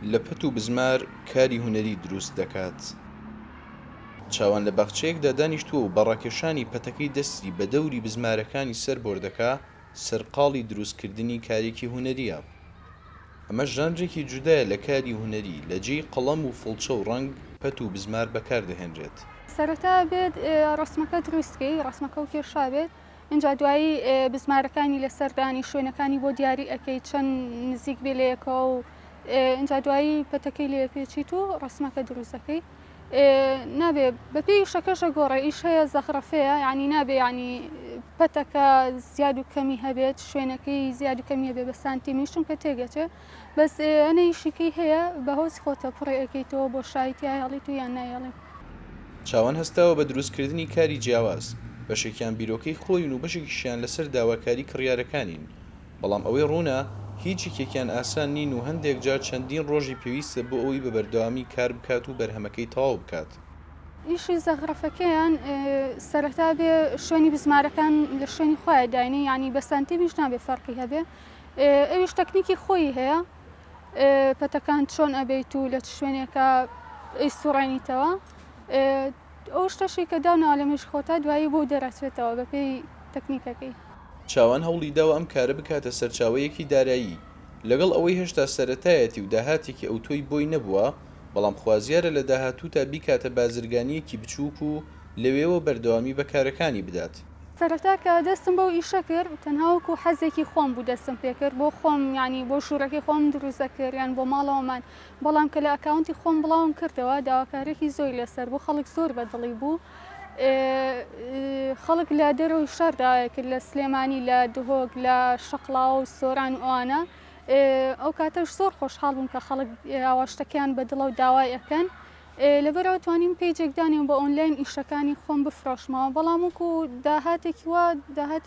لە پەت و بزمار کاری هونەری دروست دەکات. چاوان لە باخچەیەکدا دانیشتووە و بە ڕاکێشانی پەتەکەی دەستی بە دەوری بزمارەکانی سەر بۆردەکە سەرقاڵی دروستکردنی کارێکی هونەریە. ئەمە ژانرێکی جودایە لە کاری هونەری لە جێی قەڵەم و فڵچە و ڕەنگ پەت و بزمار بەکاردەهێنرێت. سەرەتا بێت ڕسمەکە دروستکەی ڕسمەکە و کێشا بێت اینجا دوایی بزمارەکانی لەسەردانی شوێنەکانی بۆ دیاری ئەەکەی چەند نزیک بێ لەیەکەوە و اینجا دوایی پەتەکەی لێ پێچیت و ڕسمەکە دروستەکەی نابێ بەپێی شەکەشە گۆڕە ئیش هەیە زەخرەفەیە ینی نابێ ینی پەتەکە زیاد و کەمی هەبێت شوێنەکەی زیاد و کەمی هەبێ بە سانتیمیشتم کە تێگەچێ بەس ئەنەیشیکەی هەیە بەهۆزی خۆتە پڕێ ئەەکەیتەوە بۆ شایەتی هەڵیت و یان نایەڵێ. چاوان هەستاوە بە دروستکردنی کاری جیاواز بەشێکیان بیرۆکەی خۆین و بەشێکیشیان لەسەر داواکاری کڕیارەکانین، بەڵام ئەوەی ڕوونە هیچی کێکیان ئاسان نین و هەندێک جار چەندین ڕۆژی پێویستە بۆ ئەوەی بە بەردەوامی کار بکات و بەرهەمەکەی تەواو بکات. ئیشی زەغرەفەکەیان سەرەتا بێ شوێنی بزمارەکان لە شوێنی خۆیان داینی ینی بە سانتیمیش نابێ فەرقی هەبێ ئەویش تەکنیکی خۆی هەیە پەتەکان چۆن ئەبێت و لە شوێنێکە ئەی سوڕێنیتەوە ئەو شتەشی کە داوناوە لە مێش خۆتا دوایی بۆ دەرەچێتەوە بەپێی تەکنیکەکەی. چاوان هەوڵی داوە ئەم کارە بکاتە سەرچاوەیەکی دارایی لەگەڵ ئەوەی هێشتا سەرەتایەتی و داهاتێکی ئەوتۆی بۆی نەبووە، بەڵام خوازیارە لە داهاتووتا بیکاتە بازرگانیەکی بچووک و لەوێەوە بەردەوامی بەکارەکانی بدات. سەرەتا کە دەستم بەو ئیشە کرد تەنهاوەکو حەزێکی خۆم بوو دەستم پێکرد بۆ خۆم ینی بۆ شوورەکەی خۆم دروستەکرد یان بۆ ماڵەوەمان، بەڵام کە لە ئەکاونتی خۆم بڵاوم کردەوە داواکارێکی زۆری لەسەر بۆ خەڵک زۆر بەدڵی بوو خەڵک لە دەرەوەی شاردا کرد لە سلێمانی لە دهۆک لە شەقڵا و سۆران و ئەوانە ئەو کاتەش زۆر خۆشحاڵ بووم کە خەڵک ئاواشتەکەیان بەدڵە و داوای ئەەکەن لەبەرەوە توانیم پێیجێکدانیم بە ئۆنلاین ئیشەکانی خۆم بفرۆشمەوە، بەڵام وەکو داهاتێکی وا داهات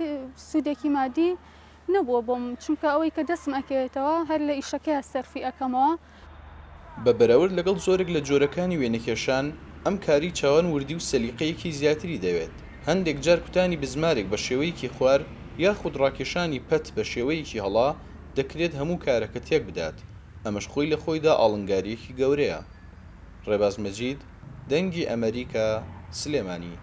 سوودێکی مادی نەبووە بۆم چونکە ئەوەی کە دەستم ئەکەوێتەوە هەر لە ئیشەکەی سەرفی ئەەکەمەوە. بە بەراورد لەگەڵ زۆرێک لە جۆرەکانی وێنەکێشان ئەم کاری چاوان وردی و سەلیقەیەکی زیاتری دەوێت. هەندێک جار کوتانی بزمارێک بە شێوەیەکی خوار یاخود ڕاکێشانی پەت بە شێوەیەکی هەڵا دەکرێت هەموو کارەکە تێک بدات. ئەمەش خۆی لە خۆیدا ئاڵنگاریەکی گەورەیە. ڕێباز مەجید، دەنگی ئەمریکا، سلێمانی.